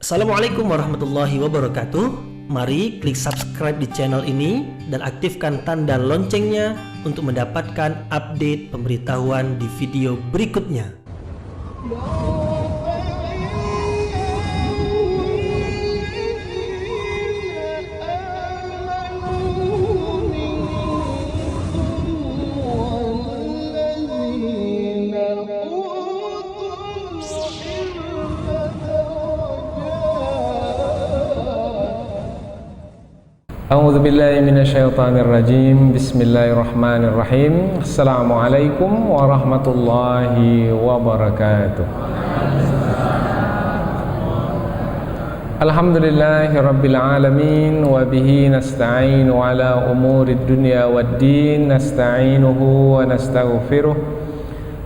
Assalamualaikum warahmatullahi wabarakatuh. Mari klik subscribe di channel ini dan aktifkan tanda loncengnya untuk mendapatkan update pemberitahuan di video berikutnya. A'udzu billahi minasyaitonir rajim. Bismillahirrahmanirrahim. Assalamualaikum warahmatullahi wabarakatuh. Alhamdulillahirabbil alamin wa bihi nasta'inu ala umurid dunya waddin. Nasta'inuhu wa nastaghfiruh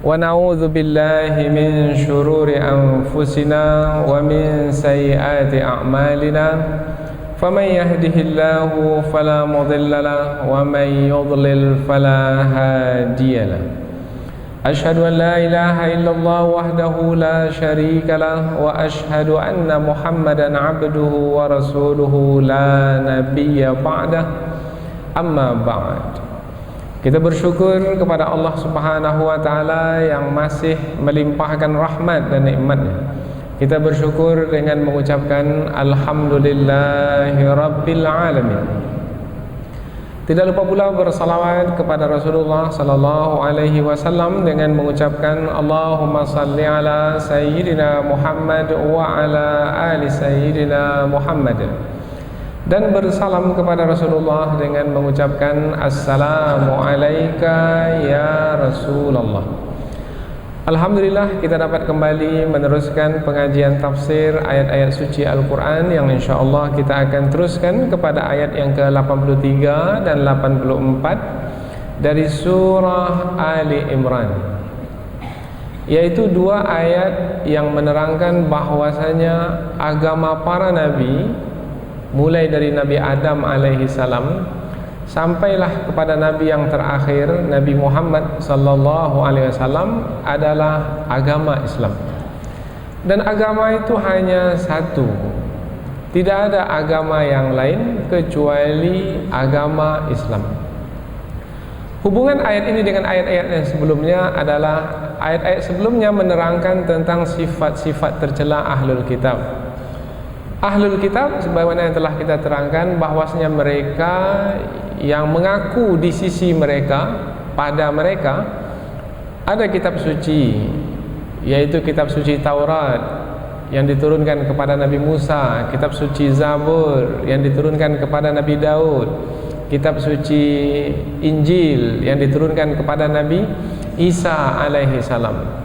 wa na'udzu billahi min syururi anfusina wa min sayyiati a'malina. فمن يهده الله فلا مضل له ومن يضلل فلا هادي له أشهد أن لا إله إلا الله وحده لا شريك له وأشهد أن محمدا عبده ورسوله لا نبي بعده أما بعد. Kita bersyukur kepada Allah Subhanahu wa taala yang masih melimpahkan rahmat dan nikmat-Nya. Kita bersyukur dengan mengucapkan Alhamdulillahi Rabbil Alamin. Tidak lupa pula bersalawat kepada Rasulullah Sallallahu Alaihi Wasallam dengan mengucapkan Allahumma salli ala Sayyidina Muhammad wa ala ali Sayyidina Muhammad. Dan bersalam kepada Rasulullah dengan mengucapkan Assalamu alayka ya Rasulullah. Alhamdulillah, kita dapat kembali meneruskan pengajian tafsir ayat-ayat suci Al-Quran yang insyaAllah kita akan teruskan kepada ayat yang ke-83 dan 84 dari surah Ali Imran, yaitu dua ayat yang menerangkan bahwasanya agama para nabi, mulai dari Nabi Adam alaihi salam sampailah kepada Nabi yang terakhir, Nabi Muhammad sallallahu alaihi wasallam, adalah agama Islam. Dan agama itu hanya satu. Tidak ada agama yang lain kecuali agama Islam. Hubungan ayat ini dengan ayat-ayat yang sebelumnya adalah ayat-ayat sebelumnya menerangkan tentang sifat-sifat tercela Ahlul Kitab. Ahlul Kitab sebagaimana yang telah kita terangkan bahwasanya mereka yang mengaku di sisi mereka, pada mereka ada kitab suci, yaitu kitab suci Taurat yang diturunkan kepada Nabi Musa, kitab suci Zabur yang diturunkan kepada Nabi Daud, kitab suci Injil yang diturunkan kepada Nabi Isa alaihi salam.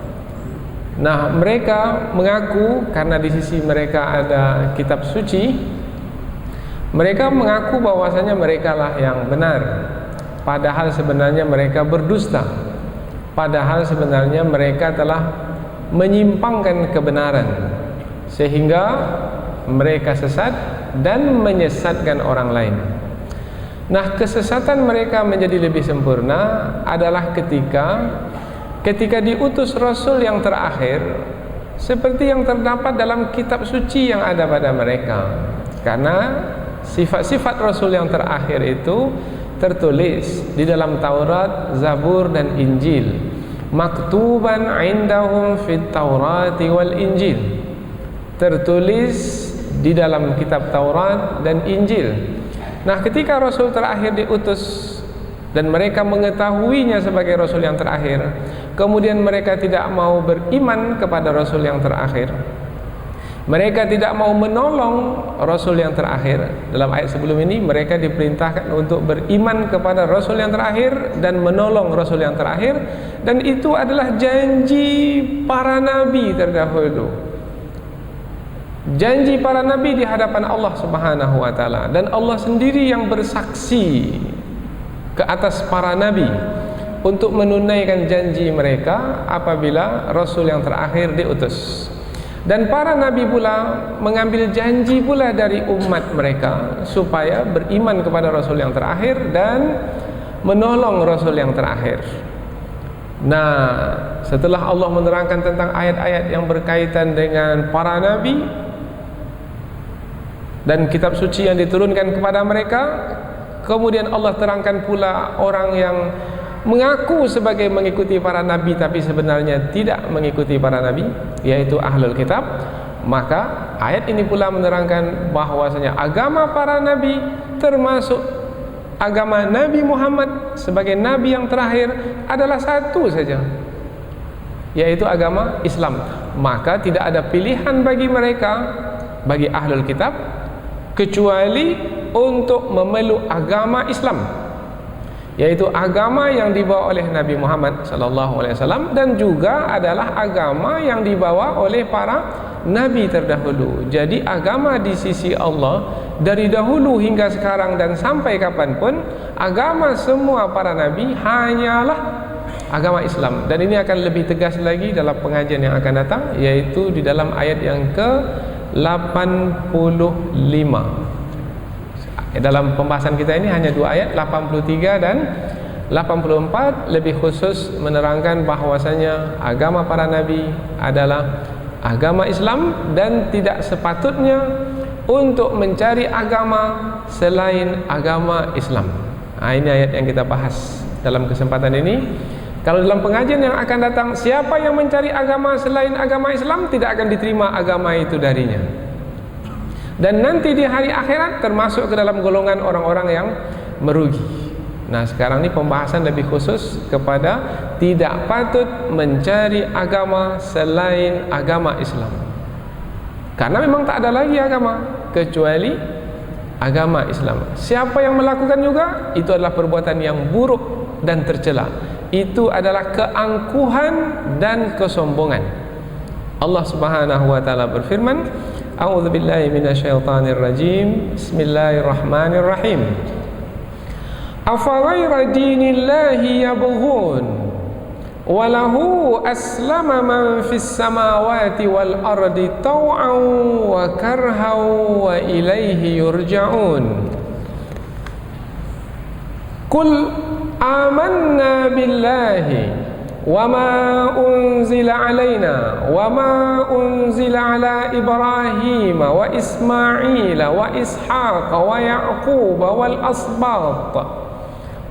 Nah, mereka mengaku karena di sisi mereka ada kitab suci, mereka mengaku bahwasanya mereka lah yang benar, padahal sebenarnya mereka berdusta. Padahal sebenarnya mereka telah menyimpangkan kebenaran sehingga mereka sesat dan menyesatkan orang lain. Nah, kesesatan mereka menjadi lebih sempurna adalah ketika diutus Rasul yang terakhir, seperti yang terdapat dalam kitab suci yang ada pada mereka. Karena sifat-sifat Rasul yang terakhir itu tertulis di dalam Taurat, Zabur dan Injil. Maktuban indahum fit Taurati wal Injil. Tertulis di dalam kitab Taurat dan Injil. Nah, ketika Rasul terakhir diutus dan mereka mengetahuinya sebagai Rasul yang terakhir, kemudian mereka tidak mau beriman kepada Rasul yang terakhir, mereka tidak mau menolong Rasul yang terakhir. Dalam ayat sebelum ini mereka diperintahkan untuk beriman kepada Rasul yang terakhir dan menolong Rasul yang terakhir. Dan itu adalah janji para nabi terdahulu, janji para nabi di hadapan Allah Subhanahu wa taala. Dan Allah sendiri yang bersaksi ke atas para nabi untuk menunaikan janji mereka apabila Rasul yang terakhir diutus. Dan para nabi pula mengambil janji pula dari umat mereka supaya beriman kepada Rasul yang terakhir dan menolong Rasul yang terakhir. Nah, setelah Allah menerangkan tentang ayat-ayat yang berkaitan dengan para nabi, dan kitab suci yang diturunkan kepada mereka. Kemudian Allah terangkan pula orang yang mengaku sebagai mengikuti para nabi tapi sebenarnya tidak mengikuti para nabi, yaitu ahlul kitab. Maka ayat ini pula menerangkan bahwasanya agama para nabi, termasuk agama Nabi Muhammad sebagai nabi yang terakhir, adalah satu saja, yaitu agama Islam. Maka tidak ada pilihan bagi mereka, bagi ahlul kitab, kecuali untuk memeluk agama Islam, yaitu agama yang dibawa oleh Nabi Muhammad SAW, dan juga adalah agama yang dibawa oleh para nabi terdahulu. Jadi agama di sisi Allah dari dahulu hingga sekarang dan sampai kapanpun, agama semua para nabi hanyalah agama Islam. Dan ini akan lebih tegas lagi dalam pengajian yang akan datang, yaitu di dalam ayat yang ke-85. Dalam pembahasan kita ini hanya 2 ayat, 83 dan 84, lebih khusus menerangkan bahwasanya agama para nabi adalah agama Islam, dan tidak sepatutnya untuk mencari agama selain agama Islam. Ini ayat yang kita bahas dalam kesempatan ini. Kalau dalam pengajian yang akan datang, siapa yang mencari agama selain agama Islam, tidak akan diterima agama itu darinya, dan nanti di hari akhirat termasuk ke dalam golongan orang-orang yang merugi. Nah, sekarang ini pembahasan lebih khusus kepada tidak patut mencari agama selain agama Islam, karena memang tak ada lagi agama kecuali agama Islam. Siapa yang melakukan juga, itu adalah perbuatan yang buruk dan tercela. Itu adalah keangkuhan dan kesombongan. Allah Subhanahu wa taala berfirman, A'udzubillahi minasyaitonirrajim. Bismillahirrahmanirrahim. Afaghayra dinillahi yabghun wa lahu aslama man fis samawati wal ardi taw'an wa karhan wa ilaihi yurja'un. Qul amanna billahi وما أنزل علينا وما أنزل على إبراهيم وإسماعيل وإسحاق ويعقوب والأسباط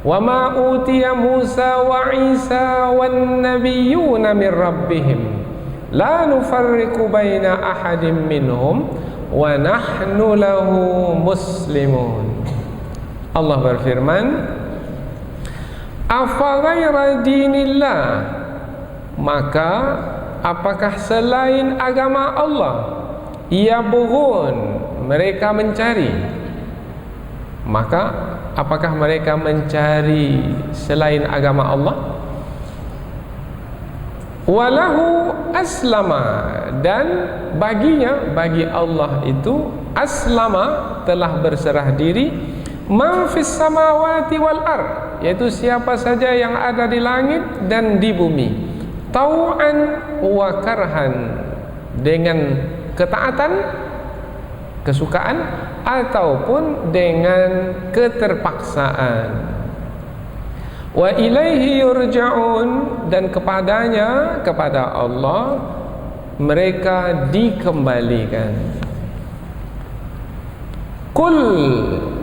وما أوتي موسى وعيسى والنبيون من ربهم لا نفرق بين أحد منهم ونحن له مسلمون. Allah berfirman, Afaghayra dinillah, maka apakah selain agama Allah, yabghun, mereka mencari, maka apakah mereka mencari selain agama Allah? Walahu aslama, dan baginya, bagi Allah itu, aslama, telah berserah diri, man fis samawati wal ard, yaitu siapa saja yang ada di langit dan di bumi, tau'an wa karhan, dengan ketaatan, kesukaan, ataupun dengan keterpaksaan. Wa ilaihi yurja'un, dan kepadanya, kepada Allah, mereka dikembalikan. Qul,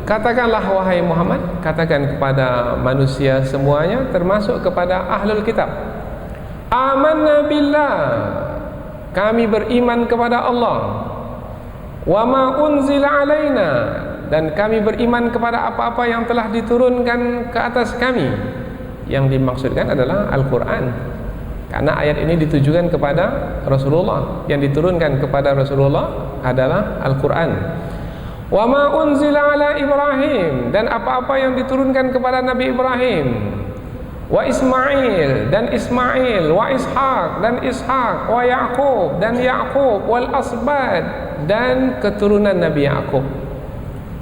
katakanlah wahai Muhammad, katakan kepada manusia semuanya, termasuk kepada ahlul kitab, amanna billah, kami beriman kepada Allah, wa ma unzila alaina, dan kami beriman kepada apa-apa yang telah diturunkan ke atas kami. Yang dimaksudkan adalah Al-Quran, karena ayat ini ditujukan kepada Rasulullah. Yang diturunkan kepada Rasulullah adalah Al-Quran. Wa ma unzila ala Ibrahim, dan apa-apa yang diturunkan kepada Nabi Ibrahim, wa Ismail, dan Ismail, wa Ishaq, dan Ishaq, wa Yaqub, dan Yaqub, wal asbad, dan keturunan Nabi Yaqub.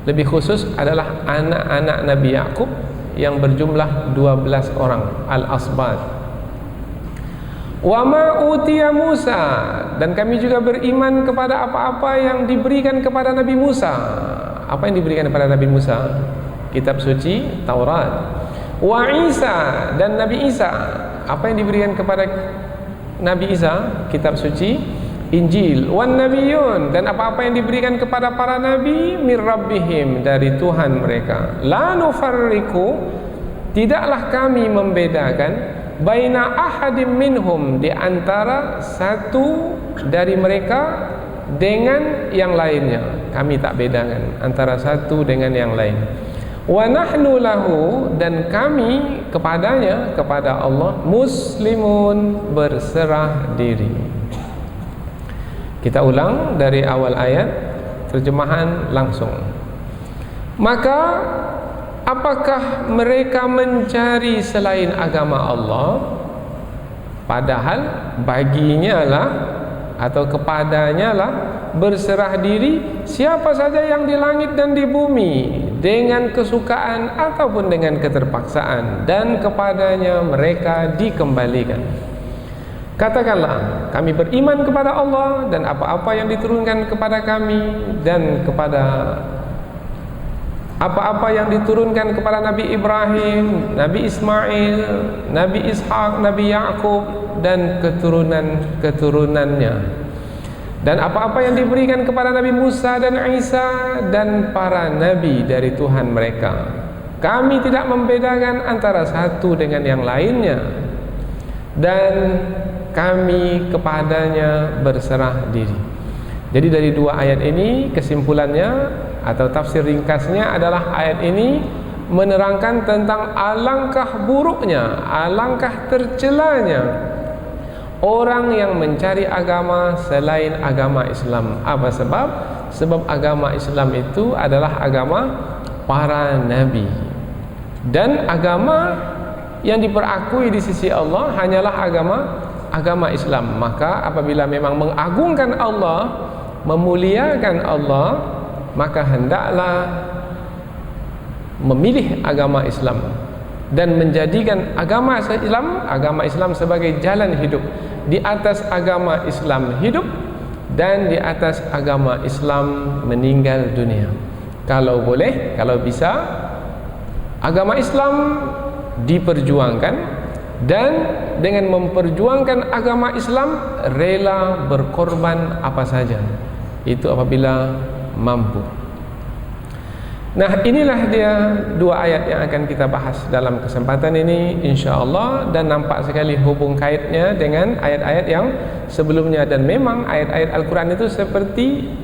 Lebih khusus adalah anak-anak Nabi Yaqub yang berjumlah 12 orang, al-asbad. Wa ma utiya Musa, dan kami juga beriman kepada apa-apa yang diberikan kepada Nabi Musa. Apa yang diberikan kepada Nabi Musa? Kitab suci Taurat. Wa Isa, dan Nabi Isa. Apa yang diberikan kepada Nabi Isa? Kitab suci Injil, wan nabiyun, dan apa-apa yang diberikan kepada para nabi, mir rabbihim, dari Tuhan mereka. La nufarriqu, tidaklah kami membedakan, baina ahadim minhum, di antara satu dari mereka dengan yang lainnya. Kami tak bedakan antara satu dengan yang lain. Wa nahnu lahu, dan kami kepadanya, kepada Allah, muslimun, berserah diri. Kita ulang dari awal ayat, terjemahan langsung. Maka apakah mereka mencari selain agama Allah, padahal baginya lah atau kepadanya lah berserah diri siapa saja yang di langit dan di bumi, dengan kesukaan ataupun dengan keterpaksaan, dan kepadanya mereka dikembalikan. Katakanlah, kami beriman kepada Allah dan apa-apa yang diturunkan kepada kami, dan kepada apa-apa yang diturunkan kepada Nabi Ibrahim, Nabi Ismail, Nabi Ishak, Nabi Yaqub, dan keturunan-keturunannya, dan apa-apa yang diberikan kepada Nabi Musa dan Isa dan para nabi dari Tuhan mereka. Kami tidak membedakan antara satu dengan yang lainnya, dan kami kepadanya berserah diri. Jadi dari dua ayat ini, kesimpulannya atau tafsir ringkasnya adalah ayat ini menerangkan tentang alangkah buruknya, alangkah tercelanya orang yang mencari agama selain agama Islam. Apa sebab? Sebab agama Islam itu adalah agama para nabi, dan agama yang diperakui di sisi Allah hanyalah agama Islam. Maka apabila memang mengagungkan Allah, memuliakan Allah, maka hendaklah memilih agama Islam dan menjadikan agama Islam sebagai jalan hidup. Di atas agama Islam hidup, dan di atas agama Islam meninggal dunia. Kalau boleh, kalau bisa, agama Islam diperjuangkan, dan dengan memperjuangkan agama Islam rela berkorban apa saja, itu apabila mampu. Nah, inilah dia dua ayat yang akan kita bahas dalam kesempatan ini, insya-Allah, dan nampak sekali hubung kaitnya dengan ayat-ayat yang sebelumnya. Dan memang ayat-ayat Al-Quran itu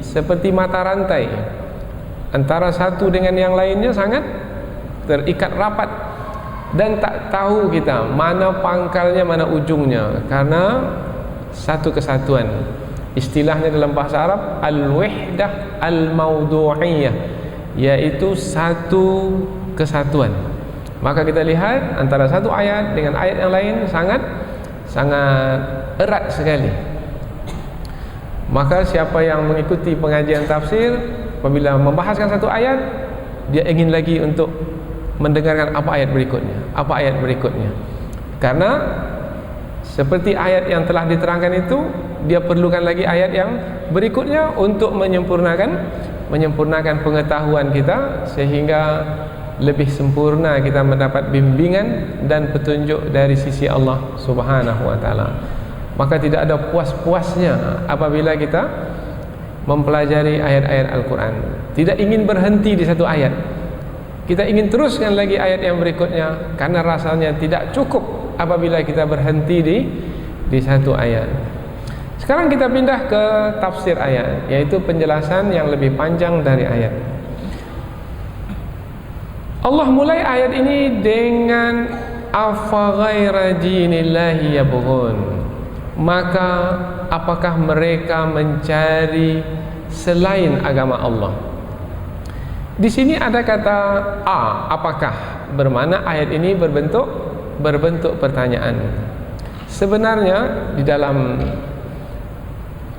seperti mata rantai, antara satu dengan yang lainnya sangat terikat rapat, dan tak tahu kita mana pangkalnya, mana ujungnya, karena satu kesatuan. Istilahnya dalam bahasa Arab al-wahdah al-mawdu'iyah, yaitu satu kesatuan. Maka kita lihat antara satu ayat dengan ayat yang lain sangat erat sekali. Maka siapa yang mengikuti pengajian tafsir, apabila membahaskan satu ayat, dia ingin lagi untuk mendengarkan apa ayat berikutnya, karena seperti ayat yang telah diterangkan itu, dia perlukan lagi ayat yang berikutnya untuk menyempurnakan pengetahuan kita, sehingga lebih sempurna kita mendapat bimbingan dan petunjuk dari sisi Allah Subhanahu wa taala. Maka tidak ada puas-puasnya apabila kita mempelajari ayat-ayat Al-Quran. Tidak ingin berhenti di satu ayat, kita ingin teruskan lagi ayat yang berikutnya, karena rasanya tidak cukup apabila kita berhenti di satu ayat. Sekarang kita pindah ke tafsir ayat, yaitu penjelasan yang lebih panjang dari ayat. Allah mulai ayat ini dengan afa ghaira dinillahi yabghun, maka apakah mereka mencari selain agama Allah. Di sini ada kata apakah, bermakna ayat ini berbentuk pertanyaan. Sebenarnya di dalam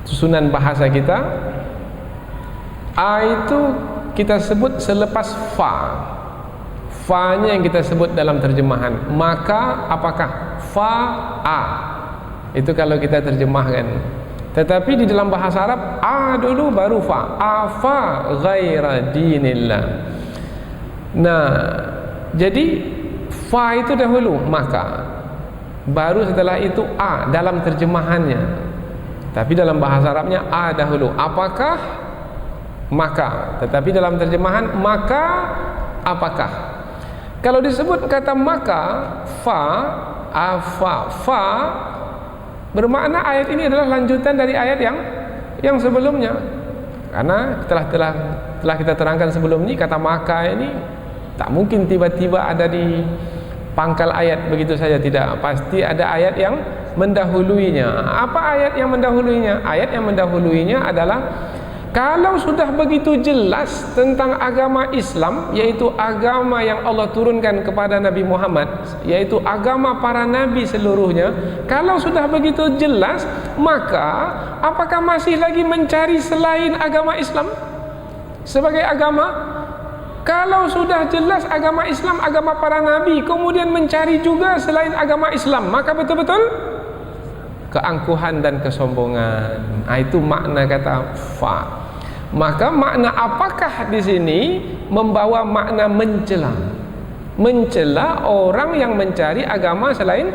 susunan bahasa kita, itu kita sebut selepas fa-nya yang kita sebut dalam terjemahan. Maka apakah fa itu kalau kita terjemahkan. Tetapi di dalam bahasa Arab dulu baru fa. Afa ghaira dinillah. Nah, jadi fa itu dahulu, maka baru setelah itu dalam terjemahannya. Tapi dalam bahasa Arabnya a dahulu. Apakah, maka. Tetapi dalam terjemahan maka apakah. Kalau disebut kata maka, fa bermakna ayat ini adalah lanjutan dari ayat yang sebelumnya. Karena telah kita terangkan sebelum ini, kata maka ini tak mungkin tiba-tiba ada di pangkal ayat begitu saja, tidak. Pasti ada ayat yang mendahuluinya. Apa ayat yang mendahuluinya? Ayat yang mendahuluinya adalah kalau sudah begitu jelas tentang agama Islam, yaitu agama yang Allah turunkan kepada Nabi Muhammad, yaitu agama para nabi seluruhnya. Kalau sudah begitu jelas, maka apakah masih lagi mencari selain agama Islam sebagai agama? Kalau sudah jelas agama Islam, agama para nabi, kemudian mencari juga selain agama Islam, maka betul-betul keangkuhan dan kesombongan. Itu makna kata fa. Maka makna apakah di sini membawa makna mencela. Mencela orang yang mencari agama selain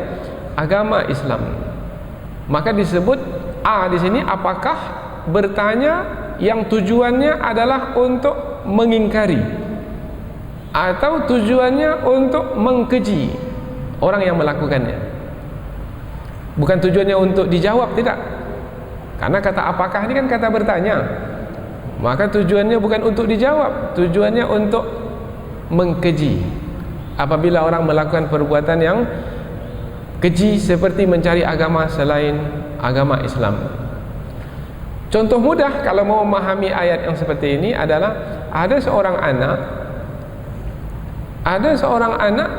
agama Islam. Maka disebut di sini apakah, bertanya yang tujuannya adalah untuk mengingkari atau tujuannya untuk mengkeji orang yang melakukannya. Bukan tujuannya untuk dijawab, tidak. Karena kata apakah ini kan kata bertanya. Maka tujuannya bukan untuk dijawab, tujuannya untuk mengkeji. Apabila orang melakukan perbuatan yang keji seperti mencari agama selain agama Islam. Contoh mudah kalau mau memahami ayat yang seperti ini adalah ada seorang anak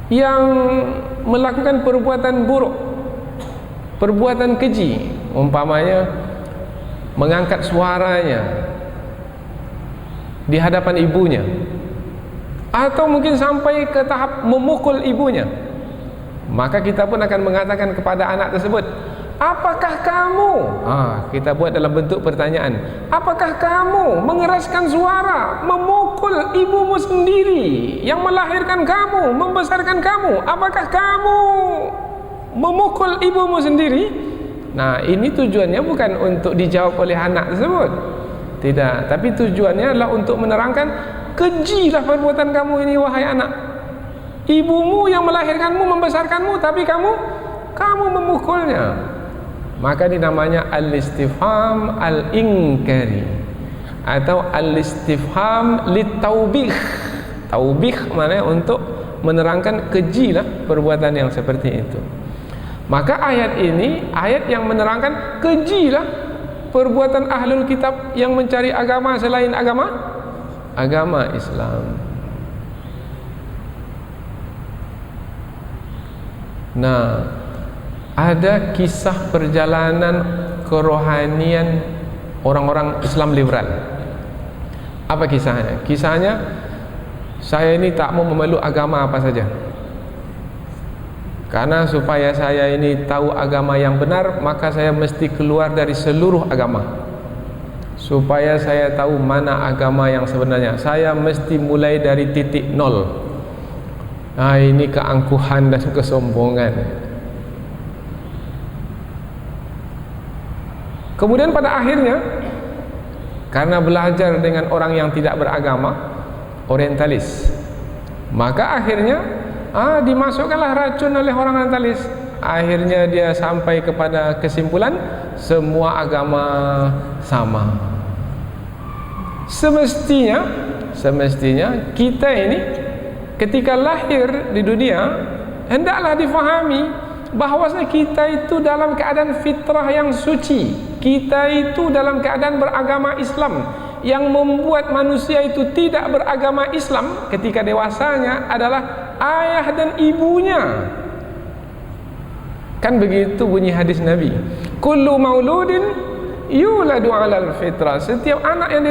yang melakukan perbuatan buruk, perbuatan keji, umpamanya mengangkat suaranya di hadapan ibunya, atau mungkin sampai ke tahap memukul ibunya. Maka kita pun akan mengatakan kepada anak tersebut, apakah kamu, kita buat dalam bentuk pertanyaan, apakah kamu mengeraskan suara memukul ibumu sendiri yang melahirkan kamu, membesarkan kamu? Apakah kamu memukul ibumu sendiri? Nah, ini tujuannya bukan untuk dijawab oleh anak tersebut, tidak. Tapi tujuannya adalah untuk menerangkan, kejilah perbuatan kamu ini wahai anak. Ibumu yang melahirkanmu, membesarkanmu, tapi kamu memukulnya. Maka ini namanya al-istifham al-inkari atau al-istifham lit-taubih. Taubih maknanya untuk menerangkan, kejilah perbuatan yang seperti itu. Maka ayat ini ayat yang menerangkan, kejilah perbuatan ahlul kitab yang mencari agama selain agama Islam. Nah, ada kisah perjalanan kerohanian orang-orang Islam liberal. Apa kisahnya? Kisahnya, saya ini tak mau memeluk agama apa saja, karena supaya saya ini tahu agama yang benar, maka saya mesti keluar dari seluruh agama. Supaya saya tahu mana agama yang sebenarnya, saya mesti mulai dari titik nol. Ini keangkuhan dan kesombongan. Kemudian pada akhirnya, karena belajar dengan orang yang tidak beragama, orientalis, maka akhirnya dimasukkanlah racun oleh orang orientalis. Akhirnya dia sampai kepada kesimpulan semua agama sama. Semestinya kita ini ketika lahir di dunia hendaklah difahami bahwasanya kita itu dalam keadaan fitrah yang suci. Kita itu dalam keadaan beragama Islam. Yang membuat manusia itu tidak beragama Islam ketika dewasanya adalah ayah dan ibunya. Kan begitu bunyi hadis Nabi, kullu mauludin yuladu alal fitrah. Setiap anak yang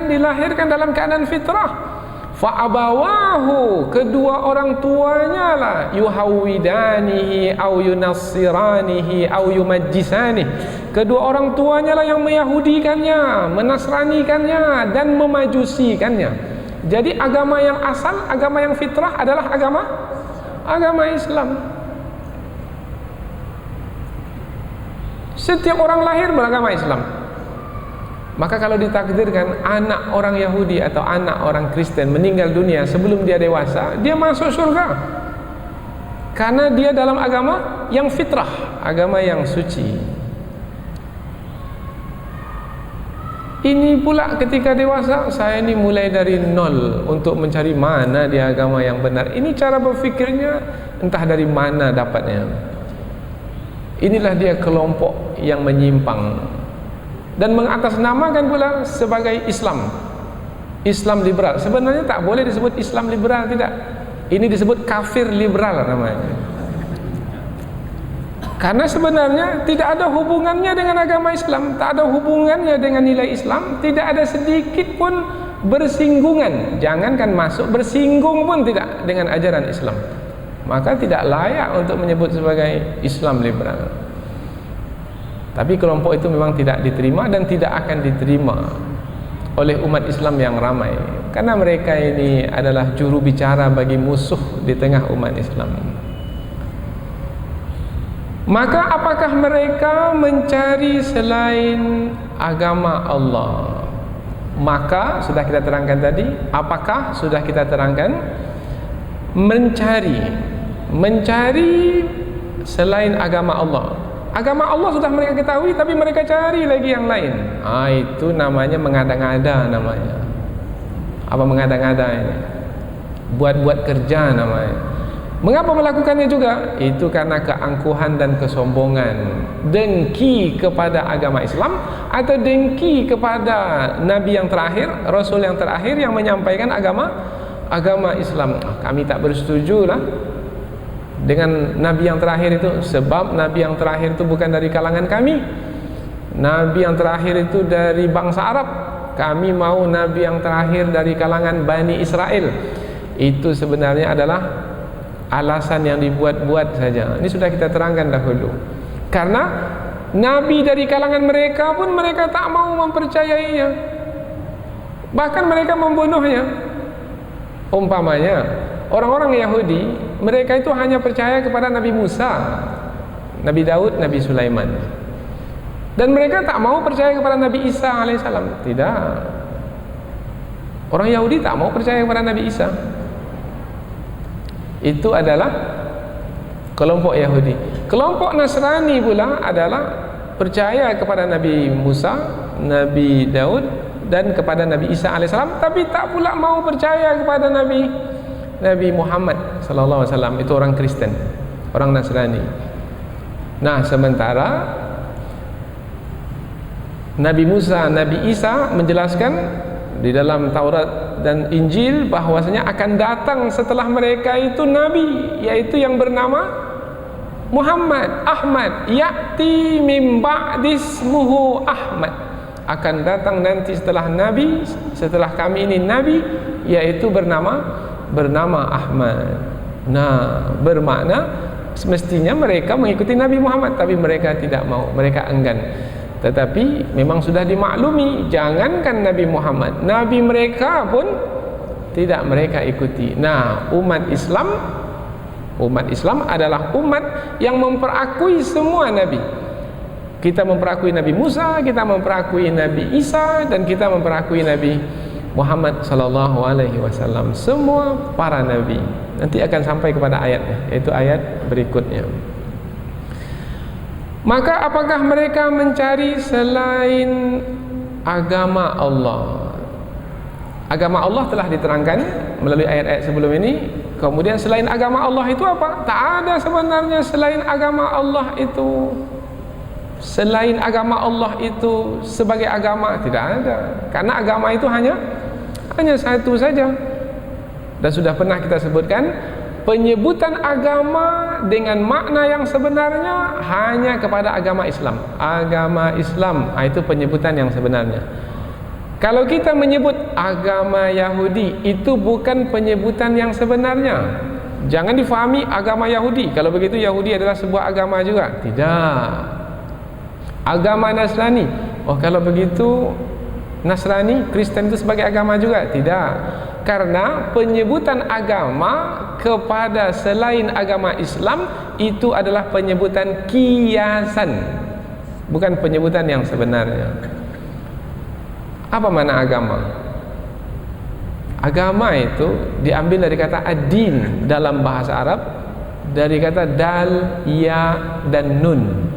dilahirkan dalam keadaan fitrah. Fa abawahu, kedua orang tuanya lah, yuhawidanihi au yunassiranihi au yumajjisanihi. Kedua orang tuanya lah yang meyahudikannya, menasranikannya dan memajusikannya. Jadi agama yang asal, agama yang fitrah adalah agama Islam. Setiap orang lahir beragama Islam. Maka kalau ditakdirkan anak orang Yahudi atau anak orang Kristen meninggal dunia sebelum dia dewasa, dia masuk surga. Karena dia dalam agama yang fitrah, agama yang suci. Ini pula ketika dewasa, saya ini mulai dari nol untuk mencari mana dia agama yang benar. Ini cara berfikirnya entah dari mana dapatnya. Inilah dia kelompok yang menyimpang dan mengatasnamakan pula sebagai Islam, Islam liberal. Sebenarnya tak boleh disebut Islam liberal, tidak. Ini disebut kafir liberal namanya. Karena sebenarnya tidak ada hubungannya dengan agama Islam, tak ada hubungannya dengan nilai Islam, tidak ada sedikit pun bersinggungan. Jangankan masuk, bersinggung pun tidak dengan ajaran Islam. Maka tidak layak untuk menyebut sebagai Islam liberal. Tapi kelompok itu memang tidak diterima dan tidak akan diterima oleh umat Islam yang ramai, karena mereka ini adalah juru bicara bagi musuh di tengah umat Islam. Maka apakah mereka mencari selain agama Allah? Maka sudah kita terangkan tadi. Apakah sudah kita terangkan? Mencari selain agama Allah. Agama Allah sudah mereka ketahui, tapi mereka cari lagi yang lain. Itu namanya mengada-ngada namanya. Apa mengada-ngada ini? Buat-buat kerja namanya. Mengapa melakukannya juga? Itu karena keangkuhan dan kesombongan, dengki kepada agama Islam atau dengki kepada Nabi yang terakhir, Rasul yang terakhir yang menyampaikan agama Islam. Kami tak bersetuju lah dengan Nabi yang terakhir itu, sebab Nabi yang terakhir itu bukan dari kalangan kami. Nabi yang terakhir itu dari bangsa Arab. Kami mau Nabi yang terakhir dari kalangan Bani Israel. Itu sebenarnya adalah alasan yang dibuat-buat saja. Ini sudah kita terangkan dahulu. Karena Nabi dari kalangan mereka pun mereka tak mau mempercayainya. Bahkan mereka membunuhnya. Umpamanya orang-orang Yahudi, mereka itu hanya percaya kepada Nabi Musa, Nabi Daud, Nabi Sulaiman. Dan mereka tak mau percaya kepada Nabi Isa alaihissalam. Tidak. Orang Yahudi tak mau percaya kepada Nabi Isa. Itu adalah kelompok Yahudi. Kelompok Nasrani pula adalah percaya kepada Nabi Musa, Nabi Daud dan kepada Nabi Isa alaihissalam, tapi tak pula mau percaya kepada Nabi Muhammad sallallahu alaihi wasallam. Itu orang Kristen, orang Nasrani. Nah, sementara Nabi Musa, Nabi Isa menjelaskan di dalam Taurat dan Injil bahwasanya akan datang setelah mereka itu nabi, yaitu yang bernama Muhammad, Ahmad, ya'ti min ba'dismuhu Ahmad. Akan datang nanti setelah nabi, setelah kami ini nabi, yaitu bernama Ahmad. Nah, bermakna semestinya mereka mengikuti Nabi Muhammad, tapi mereka tidak mau, mereka enggan. Tetapi memang sudah dimaklumi, jangankan Nabi Muhammad, Nabi mereka pun tidak mereka ikuti. Nah, umat Islam adalah umat yang memperakui semua Nabi. Kita memperakui Nabi Musa, kita memperakui Nabi Isa, dan kita memperakui Nabi Muhammad sallallahu alaihi wasallam. Semua para nabi. Nanti akan sampai kepada ayatnya, yaitu ayat berikutnya. Maka apakah mereka mencari selain agama Allah? Agama Allah telah diterangkan melalui ayat-ayat sebelum ini. Kemudian selain agama Allah itu apa? Tak ada sebenarnya selain agama Allah itu. Selain agama Allah itu sebagai agama, tidak ada. Karena agama itu hanya satu saja. Dan sudah pernah kita sebutkan, penyebutan agama dengan makna yang sebenarnya hanya kepada agama Islam. Agama Islam, itu penyebutan yang sebenarnya. Kalau kita menyebut agama Yahudi, itu bukan penyebutan yang sebenarnya. Jangan difahami agama Yahudi, kalau begitu Yahudi adalah sebuah agama juga. Tidak. Agama Nasrani, kalau begitu Nasrani, Kristen itu sebagai agama juga. Tidak. Karena penyebutan agama kepada selain agama Islam itu adalah penyebutan kiasan. bukan penyebutan yang sebenarnya. Apa makna agama? Agama itu diambil dari kata ad-din dalam bahasa Arab, dari kata dal, ya, dan nun.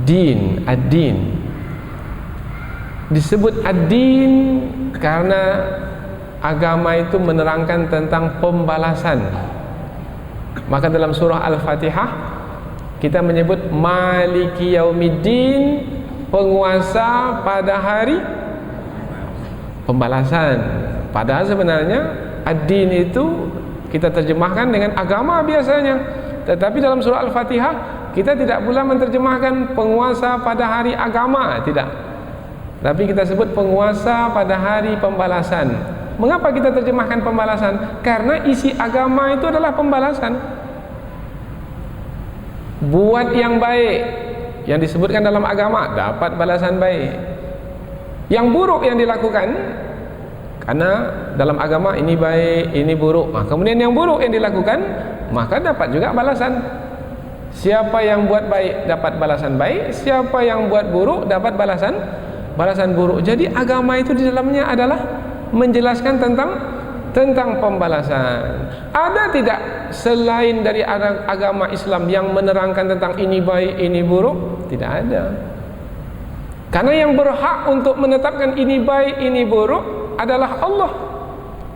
Din, ad-din. Disebut ad-din karena agama itu menerangkan tentang pembalasan. Maka dalam surah Al-Fatihah kita menyebut Maliki Yaumiddin, penguasa pada hari pembalasan. Padahal sebenarnya ad-din itu kita terjemahkan dengan agama biasanya. Tetapi dalam surah Al-Fatihah kita tidak pula menerjemahkan penguasa pada hari agama, tidak. Tapi kita sebut penguasa pada hari pembalasan. Mengapa kita terjemahkan pembalasan? Karena isi agama itu adalah pembalasan. Buat yang baik yang disebutkan dalam agama dapat balasan baik. Yang buruk yang dilakukan, karena dalam agama ini baik, ini buruk, kemudian yang buruk yang dilakukan, maka dapat juga balasan. Siapa yang buat baik dapat balasan baik, siapa yang buat buruk dapat balasan buruk. Jadi agama itu di dalamnya adalah menjelaskan tentang pembalasan. Ada tidak selain dari agama Islam yang menerangkan tentang ini baik, ini buruk? Tidak ada. Karena yang berhak untuk menetapkan ini baik, ini buruk adalah Allah.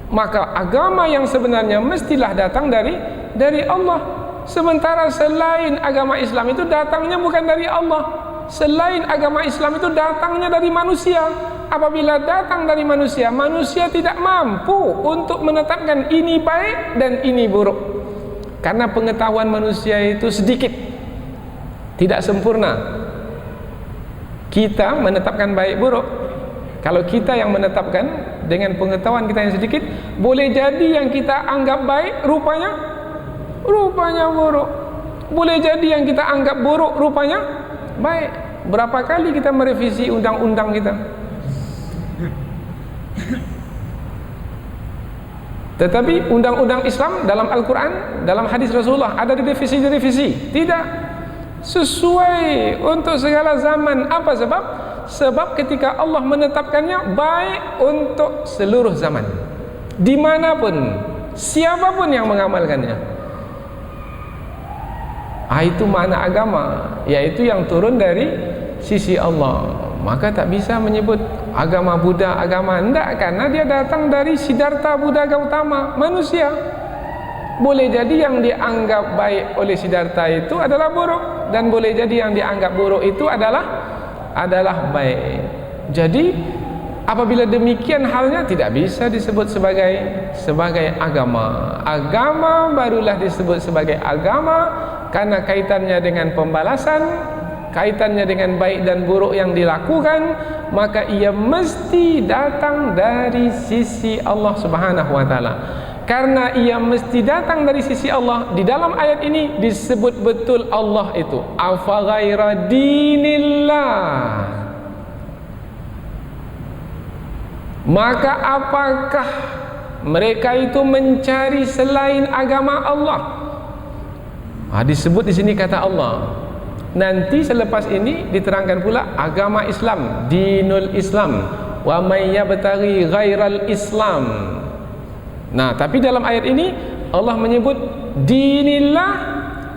Maka agama yang sebenarnya mestilah datang dari Allah. Sementara selain agama Islam itu datangnya bukan dari Allah. Selain agama Islam itu datangnya dari manusia. Apabila datang dari manusia, manusia tidak mampu untuk menetapkan ini baik dan ini buruk. Karena pengetahuan manusia itu sedikit, tidak sempurna. Kita menetapkan baik buruk. Kalau kita yang menetapkan dengan pengetahuan kita yang sedikit, boleh jadi yang kita anggap baik rupanya buruk. Boleh jadi yang kita anggap buruk rupanya baik. Berapa kali kita merevisi undang-undang kita? Tetapi undang-undang Islam dalam Al-Quran, dalam hadis Rasulullah ada direvisi. Tidak sesuai untuk segala zaman. Apa sebab? Sebab ketika Allah menetapkannya baik untuk seluruh zaman, dimanapun, siapapun yang mengamalkannya. Itu makna agama, yaitu yang turun dari sisi Allah. Maka tak bisa menyebut agama Buddha, agama hendak, karena dia datang dari Siddhartha Buddha Gautama, manusia. Boleh jadi yang dianggap baik oleh Siddhartha itu adalah buruk, dan boleh jadi yang dianggap buruk itu adalah baik. Jadi apabila demikian halnya tidak bisa disebut sebagai agama. Agama barulah disebut sebagai agama karena kaitannya dengan pembalasan, kaitannya dengan baik dan buruk yang dilakukan, maka ia mesti datang dari sisi Allah Subhanahu wa taala. Karena ia mesti datang dari sisi Allah, di dalam ayat ini disebut betul Allah itu afa ghaira dinillah. Maka apakah mereka itu mencari selain agama Allah? Disebut di sini kata Allah. Nanti selepas ini diterangkan pula agama Islam, dinul Islam, wa may yabtaghi ghairal Islam. Nah, tapi dalam ayat ini Allah menyebut dinillah,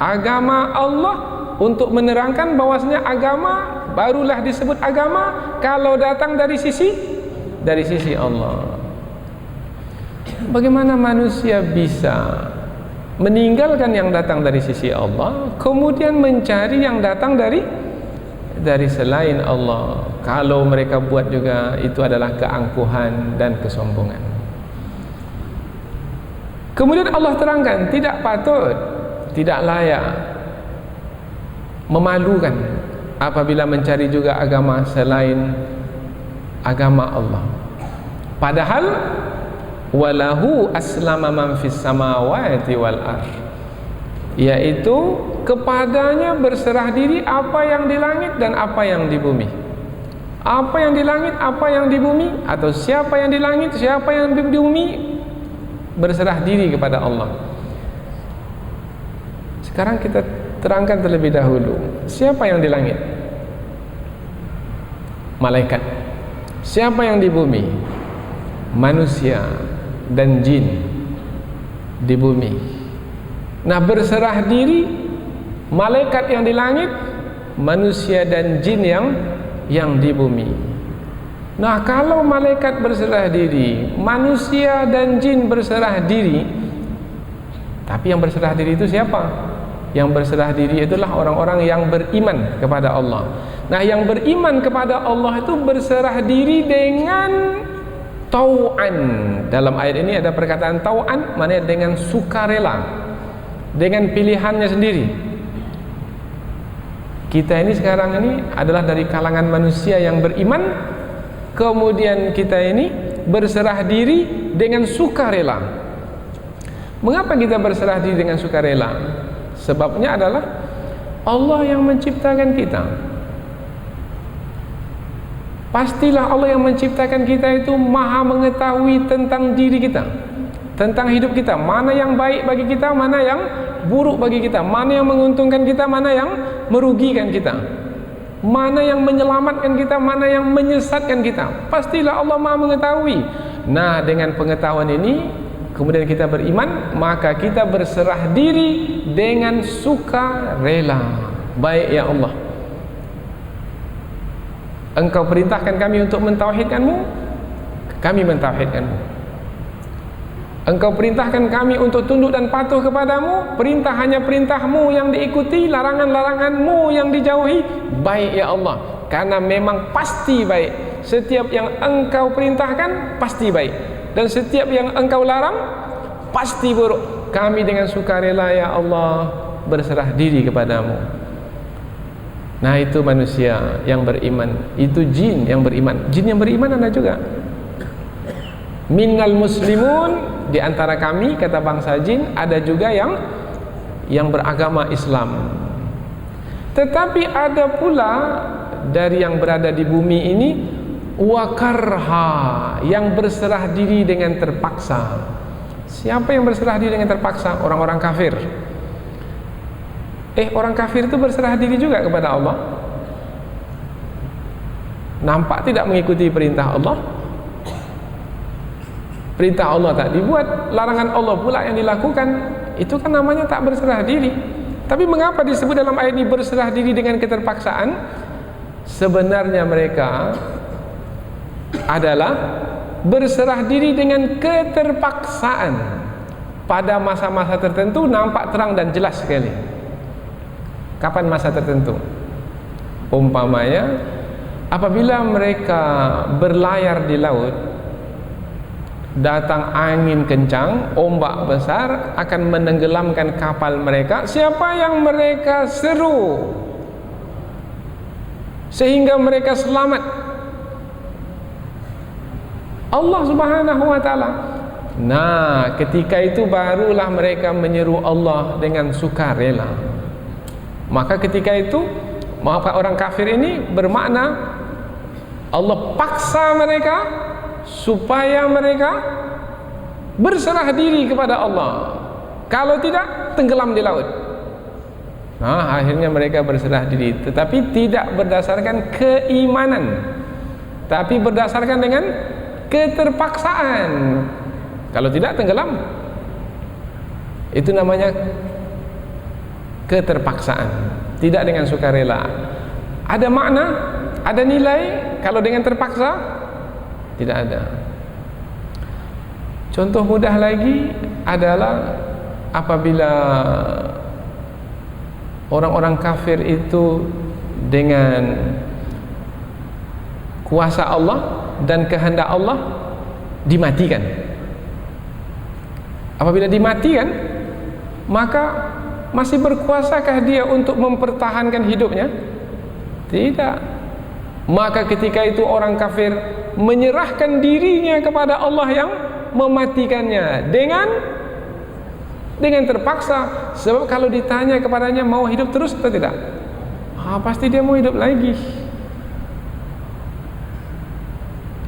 agama Allah, untuk menerangkan bahwasanya agama barulah disebut agama kalau datang dari sisi Allah. Bagaimana manusia bisa meninggalkan yang datang dari sisi Allah kemudian mencari yang datang dari selain Allah? Kalau mereka buat juga itu adalah keangkuhan dan kesombongan. Kemudian Allah terangkan, tidak patut, tidak layak, memalukan apabila mencari juga agama selain agama Allah. Padahal walahu aslama man fis samawati wal ardh, yaitu kepadanya berserah diri apa yang di langit dan apa yang di bumi. Apa yang di langit, apa yang di bumi, atau siapa yang di langit, siapa yang di bumi, berserah diri kepada Allah. Sekarang kita terangkan terlebih dahulu, siapa yang di langit? malaikat. Siapa yang di bumi? Manusia dan jin di bumi. Nah, berserah diri malaikat yang di langit, manusia dan jin yang di bumi. Nah, kalau malaikat berserah diri, manusia dan jin berserah diri, tapi yang berserah diri itu siapa? Yang berserah diri itulah orang-orang yang beriman kepada Allah. Nah, yang beriman kepada Allah itu berserah diri dengan tau'an. Dalam ayat ini ada perkataan tau'an, maknanya dengan sukarela, dengan pilihannya sendiri. Kita ini sekarang ini adalah dari kalangan manusia yang beriman, kemudian kita ini berserah diri dengan sukarela. Mengapa kita berserah diri dengan sukarela? Sebabnya adalah Allah yang menciptakan kita. Pastilah Allah yang menciptakan kita itu maha mengetahui tentang diri kita, tentang hidup kita, mana yang baik bagi kita, mana yang buruk bagi kita, mana yang menguntungkan kita, mana yang merugikan kita, mana yang menyelamatkan kita, mana yang menyesatkan kita. Pastilah Allah maha mengetahui. Nah, dengan pengetahuan ini kemudian kita beriman, maka kita berserah diri dengan sukarela. Baik ya Allah, Engkau perintahkan kami untuk mentauhidkan-Mu, kami mentauhidkan-Mu. Engkau perintahkan kami untuk tunduk dan patuh kepadamu, perintah hanya perintah-Mu yang diikuti, larangan-larangan-Mu yang dijauhi. Baik ya Allah, karena memang pasti baik. Setiap yang Engkau perintahkan pasti baik, dan setiap yang Engkau larang pasti buruk. Kami dengan sukarela ya Allah berserah diri kepadamu. Nah, itu manusia yang beriman. Itu jin yang beriman. Jin yang beriman ada juga. Minnal muslimun, di antara kami, kata bangsa jin, ada juga yang beragama Islam. Tetapi ada pula dari yang berada di bumi ini wakarha, yang berserah diri dengan terpaksa. Siapa yang berserah diri dengan terpaksa? Orang-orang kafir. Orang kafir itu berserah diri juga kepada Allah. Nampak tidak mengikuti perintah Allah. Perintah Allah tak dibuat, larangan Allah pula yang dilakukan. Itu kan namanya tak berserah diri. Tapi mengapa disebut dalam ayat ini berserah diri dengan keterpaksaan? Sebenarnya mereka adalah berserah diri dengan keterpaksaan. Pada masa-masa tertentu nampak terang dan jelas sekali. Kapan masa tertentu? Umpamanya apabila mereka berlayar di laut, datang angin kencang, ombak besar akan menenggelamkan kapal mereka. Siapa yang mereka seru sehingga mereka selamat? Allah Subhanahu wa taala. Nah, ketika itu barulah mereka menyeru Allah dengan sukarela. Maka ketika itu, maka orang kafir ini bermakna Allah paksa mereka supaya mereka berserah diri kepada Allah. Kalau tidak, tenggelam di laut. Nah, akhirnya mereka berserah diri, tetapi tidak berdasarkan keimanan, tapi berdasarkan dengan keterpaksaan. Kalau tidak, tenggelam. Itu namanya keterpaksaan, tidak dengan sukarela. Ada makna, ada nilai. Kalau dengan terpaksa, tidak ada. Contoh mudah lagi adalah apabila orang-orang kafir itu dengan kuasa Allah dan kehendak Allah dimatikan. Apabila dimatikan, maka masih berkuasakah dia untuk mempertahankan hidupnya? Tidak. Maka ketika itu orang kafir menyerahkan dirinya kepada Allah yang mematikannya dengan terpaksa. Sebab kalau ditanya kepadanya mau hidup terus atau tidak, pasti dia mau hidup lagi.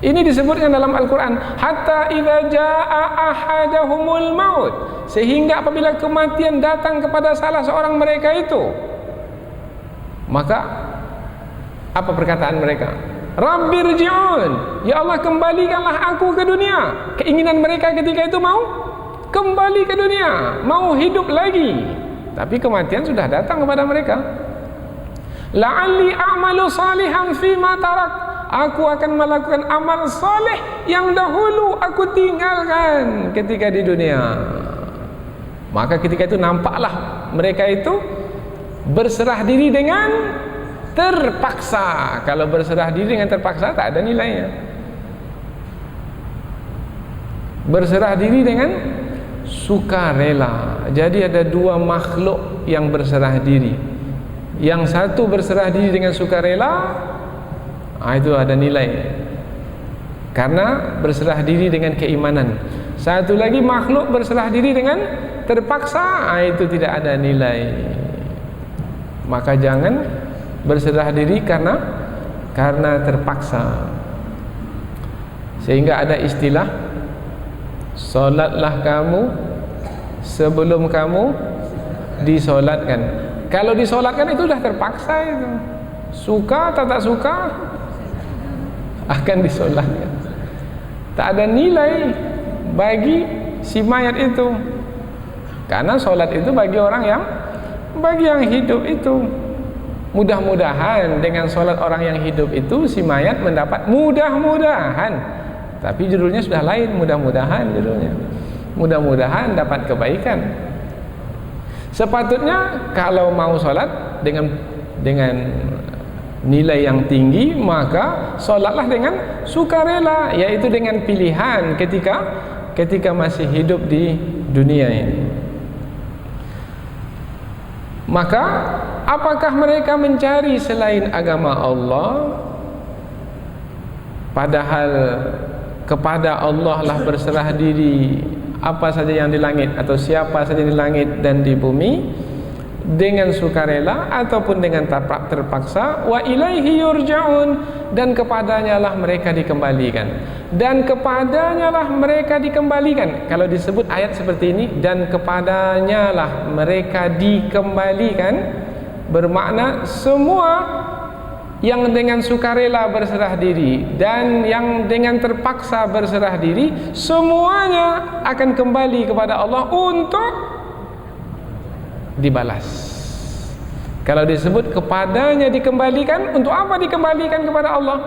Ini disebutkan dalam Al-Quran, hatta idza jaa ahadahumul maut, sehingga apabila kematian datang kepada salah seorang mereka itu, maka apa perkataan mereka? Rabbirji'un, ya Allah kembalikanlah aku ke dunia. Keinginan mereka ketika itu mau kembali ke dunia, mau hidup lagi. Tapi kematian sudah datang kepada mereka. La'alli a'malu salihan fima tarak, aku akan melakukan amal saleh yang dahulu aku tinggalkan ketika di dunia. Maka ketika itu nampaklah mereka itu berserah diri dengan terpaksa. Kalau berserah diri dengan terpaksa tak ada nilainya. Berserah diri dengan sukarela. Jadi ada dua makhluk yang berserah diri. Yang satu berserah diri dengan sukarela, itu ada nilai, karena berserah diri dengan keimanan. Satu lagi makhluk berserah diri dengan terpaksa, itu tidak ada nilai. Maka jangan berserah diri karena terpaksa. Sehingga ada istilah, solatlah kamu sebelum kamu disolatkan. Kalau disolatkan itu sudah terpaksa itu. Suka atau tak suka akan disolatkan. Tak ada nilai bagi si mayat itu. Karena solat itu bagi orang yang hidup itu. Mudah-mudahan dengan solat orang yang hidup itu si mayat mendapat, mudah-mudahan. Tapi judulnya sudah lain, mudah-mudahan judulnya. Mudah-mudahan dapat kebaikan. Sepatutnya kalau mau sholat dengan nilai yang tinggi, maka sholatlah dengan sukarela, yaitu dengan pilihan ketika masih hidup di dunia ini. Maka apakah mereka mencari selain agama Allah, padahal kepada Allah lah berserah diri apa saja yang di langit atau siapa saja di langit dan di bumi, dengan sukarela ataupun dengan terpaksa. Wa ilaihi yurja'un, dan kepadanya lah mereka dikembalikan. Dan kepadanya lah mereka dikembalikan. Kalau disebut ayat seperti ini, dan kepadanya lah mereka dikembalikan, bermakna semua yang dengan sukarela berserah diri dan yang dengan terpaksa berserah diri, semuanya akan kembali kepada Allah untuk dibalas. Kalau disebut kepadanya dikembalikan, untuk apa dikembalikan kepada Allah?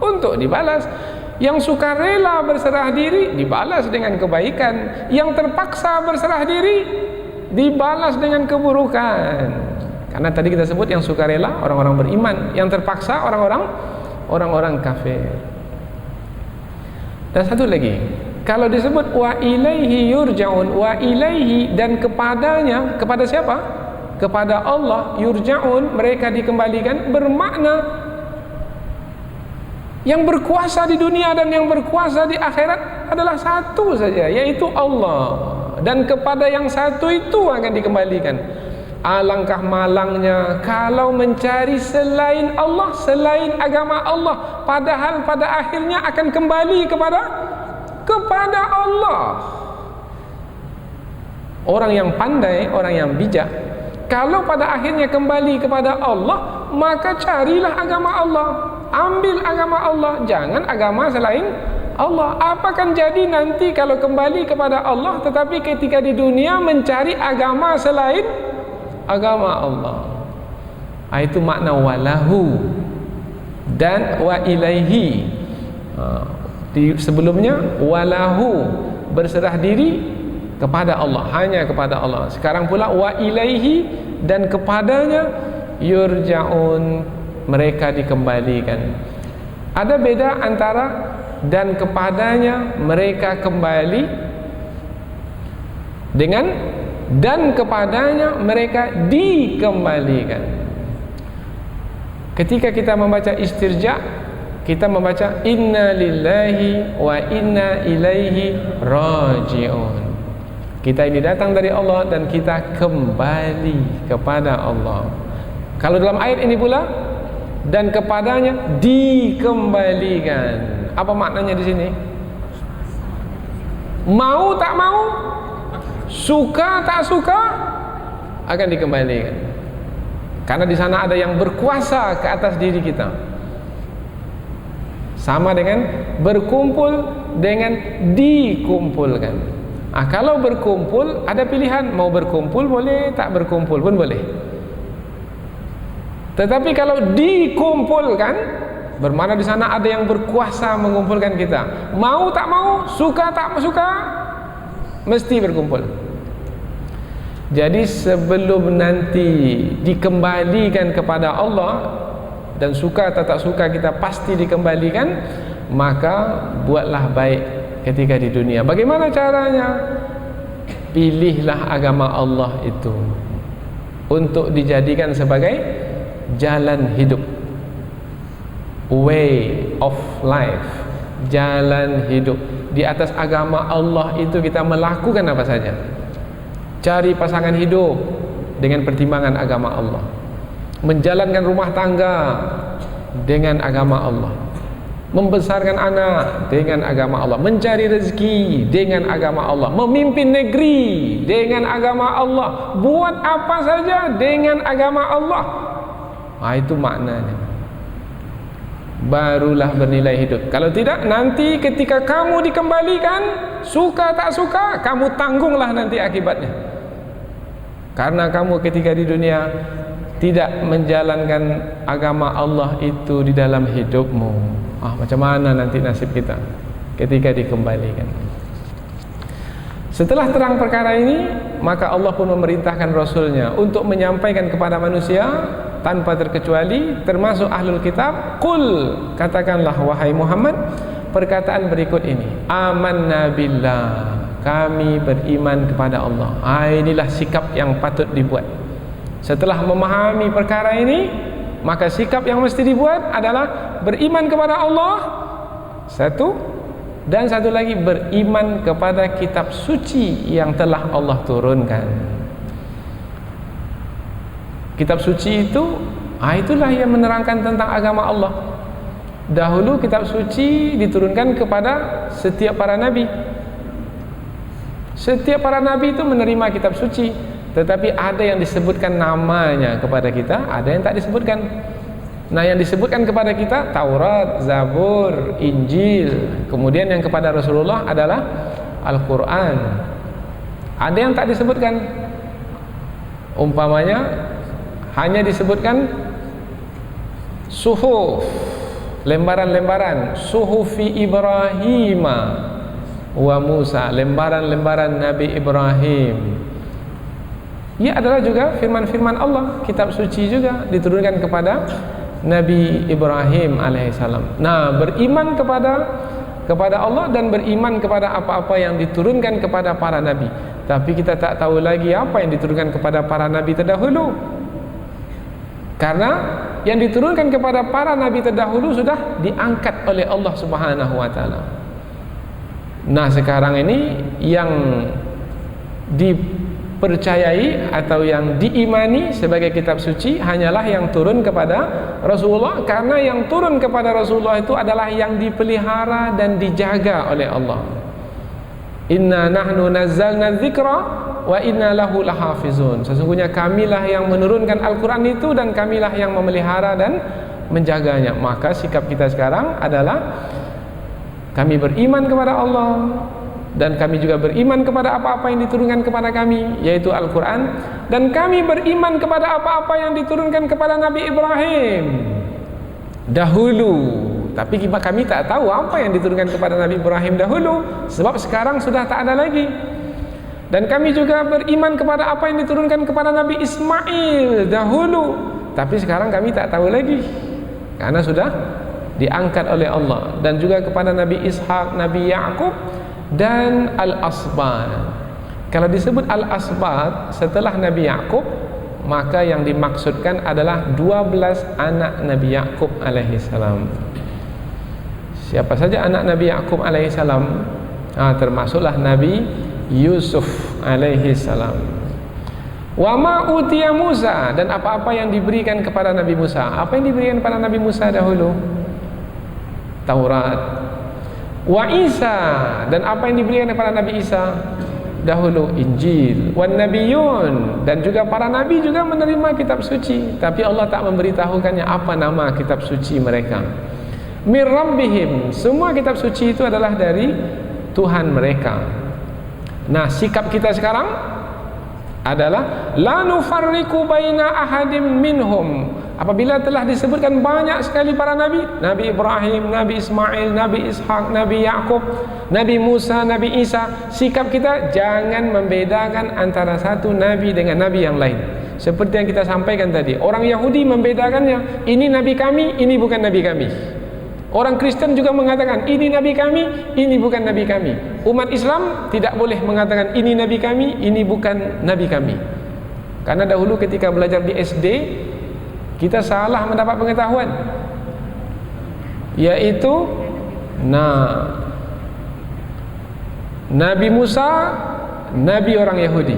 Untuk dibalas. Yang sukarela berserah diri dibalas dengan kebaikan, yang terpaksa berserah diri dibalas dengan keburukan. Karena tadi kita sebut yang sukarela orang-orang beriman, yang terpaksa orang-orang kafir. Dan satu lagi, kalau disebut wa ilaihi yurja'un, wa ilaihi, dan kepadanya, kepada siapa? Kepada Allah, yurja'un, mereka dikembalikan, bermakna yang berkuasa di dunia dan yang berkuasa di akhirat adalah satu saja, yaitu Allah. Dan kepada yang satu itu akan dikembalikan. Alangkah malangnya kalau mencari selain Allah, selain agama Allah, padahal pada akhirnya akan kembali kepada Allah. Orang yang pandai, orang yang bijak, kalau pada akhirnya kembali kepada Allah, maka carilah agama Allah, ambil agama Allah, jangan agama selain Allah. Apa akan jadi nanti kalau kembali kepada Allah tetapi ketika di dunia mencari agama selain agama Allah? Itu makna walahu dan wa ilaihi. Sebelumnya walahu, berserah diri kepada Allah, hanya kepada Allah. Sekarang pula wa ilaihi, dan kepadanya yurja'un, mereka dikembalikan. Ada beda antara dan kepadanya mereka kembali dengan dan kepadanya mereka dikembalikan. Ketika kita membaca istirja, kita membaca inna lillahi wa inna ilaihi raji'un. Kita ini datang dari Allah dan kita kembali kepada Allah. Kalau dalam ayat ini pula, dan kepadanya dikembalikan. Apa maknanya di sini? Mau tak mau, suka tak suka, akan dikembalikan. Karena di sana ada yang berkuasa ke atas diri kita. Sama dengan berkumpul dengan dikumpulkan. Kalau berkumpul ada pilihan, mau berkumpul boleh, tak berkumpul pun boleh. Tetapi kalau dikumpulkan, bermakna di sana ada yang berkuasa mengumpulkan kita. Mau tak mau, suka tak suka, mesti berkumpul. Jadi sebelum nanti dikembalikan kepada Allah, dan suka atau tak suka kita pasti dikembalikan, maka buatlah baik ketika di dunia. Bagaimana caranya? Pilihlah agama Allah itu untuk dijadikan sebagai jalan hidup, way of life, jalan hidup. Di atas agama Allah itu kita melakukan apa saja. Cari pasangan hidup dengan pertimbangan agama Allah, menjalankan rumah tangga dengan agama Allah, membesarkan anak dengan agama Allah, mencari rezeki dengan agama Allah, memimpin negeri dengan agama Allah, buat apa saja dengan agama Allah. Itu maknanya. Barulah bernilai hidup. Kalau tidak, nanti ketika kamu dikembalikan, suka tak suka, kamu tanggunglah nanti akibatnya. Karena kamu ketika di dunia tidak menjalankan agama Allah itu di dalam hidupmu. Macam mana nanti nasib kita ketika dikembalikan? Setelah terang perkara ini, maka Allah pun memerintahkan Rasulnya untuk menyampaikan kepada manusia tanpa terkecuali, termasuk ahlul kitab. Qul, katakanlah wahai Muhammad, perkataan berikut ini: amanna billah, kami beriman kepada Allah. Inilah sikap yang patut dibuat. Setelah memahami perkara ini, maka sikap yang mesti dibuat adalah beriman kepada Allah, satu, dan satu lagi beriman kepada kitab suci yang telah Allah turunkan. Kitab suci itu, itulah yang menerangkan tentang agama Allah. Dahulu kitab suci diturunkan kepada setiap para nabi. Setiap para nabi itu menerima kitab suci, tetapi ada yang disebutkan namanya kepada kita, ada yang tak disebutkan. Nah, yang disebutkan kepada kita Taurat, Zabur, Injil. Kemudian yang kepada Rasulullah adalah Al-Quran. Ada yang tak disebutkan. Umpamanya hanya disebutkan suhuf, lembaran-lembaran, suhufi Ibrahim wa Musa, lembaran-lembaran Nabi Ibrahim. Ia adalah juga firman-firman Allah. Kitab suci juga diturunkan kepada Nabi Ibrahim alaihissalam. Nah, beriman kepada Allah dan beriman kepada apa-apa yang diturunkan kepada para nabi. Tapi kita tak tahu lagi apa yang diturunkan kepada para nabi terdahulu, karena yang diturunkan kepada para nabi terdahulu sudah diangkat oleh Allah Subhanahu wa taala. Nah, sekarang ini yang dipercayai atau yang diimani sebagai kitab suci hanyalah yang turun kepada Rasulullah, karena yang turun kepada Rasulullah itu adalah yang dipelihara dan dijaga oleh Allah. Inna nahnu nazzalna dzikra wa inna lahu lahafizun. Sesungguhnya kamilah yang menurunkan Al-Quran itu dan kamilah yang memelihara dan menjaganya. Maka sikap kita sekarang adalah kami beriman kepada Allah, dan kami juga beriman kepada apa-apa yang diturunkan kepada kami, yaitu Al-Quran. Dan kami beriman kepada apa-apa yang diturunkan kepada Nabi Ibrahim dahulu. Tapi kami tak tahu apa yang diturunkan kepada Nabi Ibrahim dahulu, sebab sekarang sudah tak ada lagi. Dan kami juga beriman kepada apa yang diturunkan kepada Nabi Ismail dahulu, tapi sekarang kami tak tahu lagi, karena sudah diangkat oleh Allah. Dan juga kepada Nabi Ishak, Nabi Ya'qub, dan Al-Asbat. Kalau disebut Al-Asbat setelah Nabi Ya'qub, maka yang dimaksudkan adalah 12 anak Nabi Ya'qub alaihissalam. Siapa saja anak Nabi Ya'qub alaihissalam? Termasuklah Nabi Yusuf alaihissalam. Wa ma utiya Musa, dan apa-apa yang diberikan kepada Nabi Musa. Apa yang diberikan kepada Nabi Musa dahulu? Taurat. Wa Isa, dan apa yang diberikan kepada Nabi Isa dahulu? Injil. Wan nabiyun, dan juga para nabi juga menerima kitab suci, tapi Allah tak memberitahukannya apa nama kitab suci mereka. Min rabbihim, semua kitab suci itu adalah dari Tuhan mereka. Nah, sikap kita sekarang adalah la nufarriqu baina ahadim minhum. Apabila telah disebutkan banyak sekali para nabi, Nabi Ibrahim, Nabi Ismail, Nabi Ishak, Nabi Yakub, Nabi Musa, Nabi Isa, sikap kita jangan membedakan antara satu nabi dengan nabi yang lain. Seperti yang kita sampaikan tadi, orang Yahudi membedakannya, ini nabi kami, ini bukan nabi kami. Orang Kristen juga mengatakan ini nabi kami, ini bukan nabi kami. Umat Islam tidak boleh mengatakan ini nabi kami, ini bukan nabi kami. Karena dahulu ketika belajar di SD, kita salah mendapat pengetahuan, yaitu Nabi Musa nabi orang Yahudi,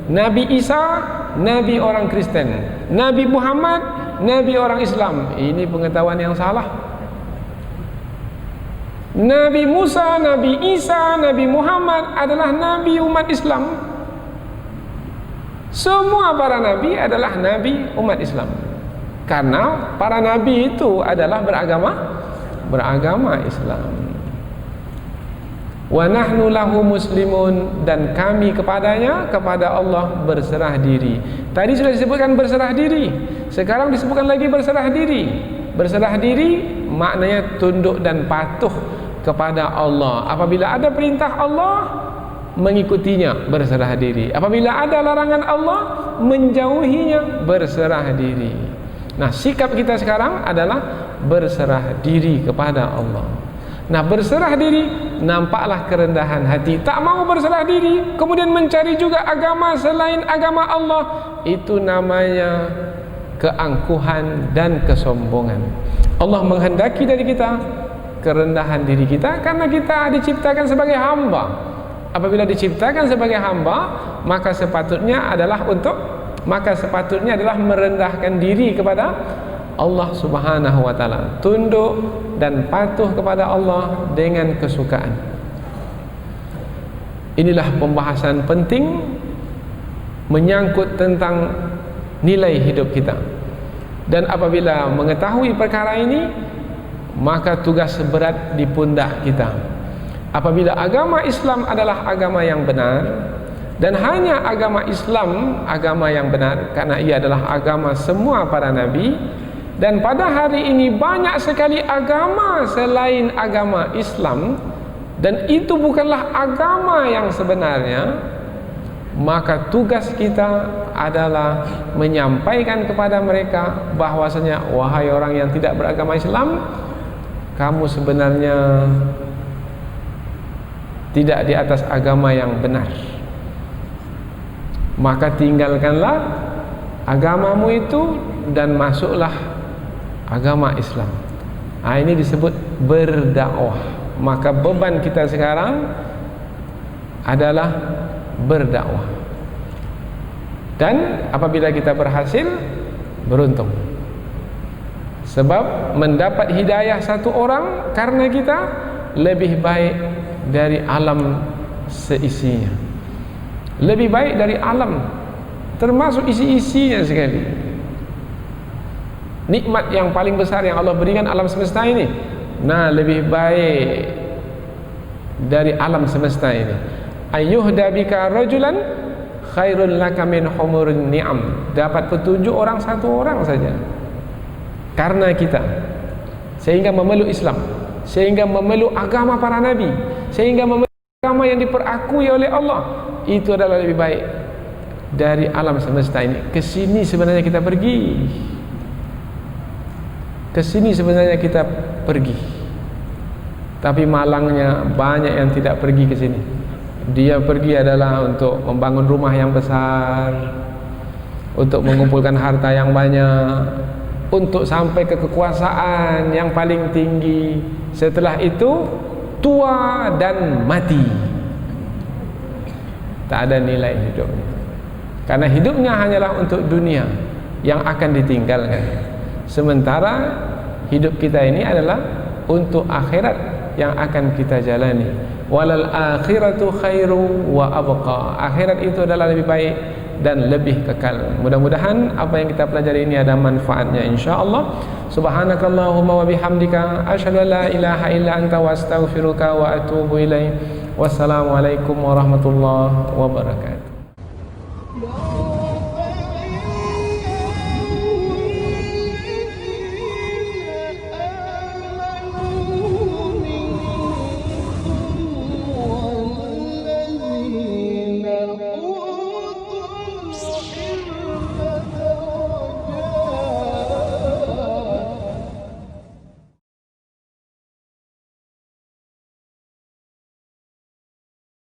Nabi Isa nabi orang Kristen, Nabi Muhammad nabi orang Islam. Ini pengetahuan yang salah. Nabi Musa, Nabi Isa, Nabi Muhammad adalah nabi umat Islam. Semua para nabi adalah nabi umat Islam. Karena para nabi itu adalah beragama Islam. Wa nahnu lahu muslimun, dan kami kepadanya, kepada Allah berserah diri. Tadi sudah disebutkan berserah diri, sekarang disebutkan lagi berserah diri. Berserah diri maknanya tunduk dan patuh kepada Allah. Apabila ada perintah Allah, mengikutinya, berserah diri. Apabila ada larangan Allah, menjauhinya, berserah diri. Nah, sikap kita sekarang adalah berserah diri kepada Allah. Nah, berserah diri, nampaklah kerendahan hati. Tak mau berserah diri, kemudian mencari juga agama selain agama Allah, itu namanya keangkuhan dan kesombongan. Allah menghendaki dari kita kerendahan diri kita, karena kita diciptakan sebagai hamba. Apabila diciptakan sebagai hamba, maka sepatutnya adalah merendahkan diri kepada Allah Subhanahu wa taala, tunduk dan patuh kepada Allah dengan kesukaan. Inilah pembahasan penting menyangkut tentang nilai hidup kita. Dan apabila mengetahui perkara ini, maka tugas berat di pundak kita. Apabila agama Islam adalah agama yang benar, dan hanya agama Islam agama yang benar, karena ia adalah agama semua para nabi, dan pada hari ini banyak sekali agama selain agama Islam, dan itu bukanlah agama yang sebenarnya, maka tugas kita adalah menyampaikan kepada mereka bahwasanya, wahai orang yang tidak beragama Islam, kamu sebenarnya tidak di atas agama yang benar. Maka tinggalkanlah agamamu itu dan masuklah agama Islam. Ini disebut berdakwah. Maka beban kita sekarang adalah berdakwah. Dan apabila kita berhasil, beruntung. Sebab mendapat hidayah satu orang karena kita lebih baik dari alam seisinya. Lebih baik dari alam, termasuk isi-isinya sekali. Nikmat yang paling besar yang Allah berikan alam semesta ini, nah, lebih baik dari alam semesta ini. Ayyuhda bika rajulan khairul laka min humurin ni'am. Dapat petunjuk orang satu orang saja karena kita, sehingga memeluk Islam, sehingga memeluk agama para nabi, sehingga memeluk agama yang diperakui oleh Allah, itu adalah lebih baik dari alam semesta ini. Kesini sebenarnya kita pergi, kesini sebenarnya kita pergi, tapi malangnya banyak yang tidak pergi ke sini. Dia pergi adalah untuk membangun rumah yang besar, untuk mengumpulkan harta yang banyak, untuk sampai ke kekuasaan yang paling tinggi. Setelah itu tua dan mati, tak ada nilai hidupnya, karena hidupnya hanyalah untuk dunia yang akan ditinggalkan. Sementara hidup kita ini adalah untuk akhirat yang akan kita jalani. Walal akhiratu khairu wa abqa. Akhirat itu adalah lebih baik dan lebih kekal. Mudah-mudahan apa yang kita pelajari ini ada manfaatnya insya-Allah. Subhanakallahumma wa bihamdika asyhadu an la ilaha illa anta wa astaghfiruka wa atubu ilaik. Wassalamualaikum warahmatullahi wabarakatuh.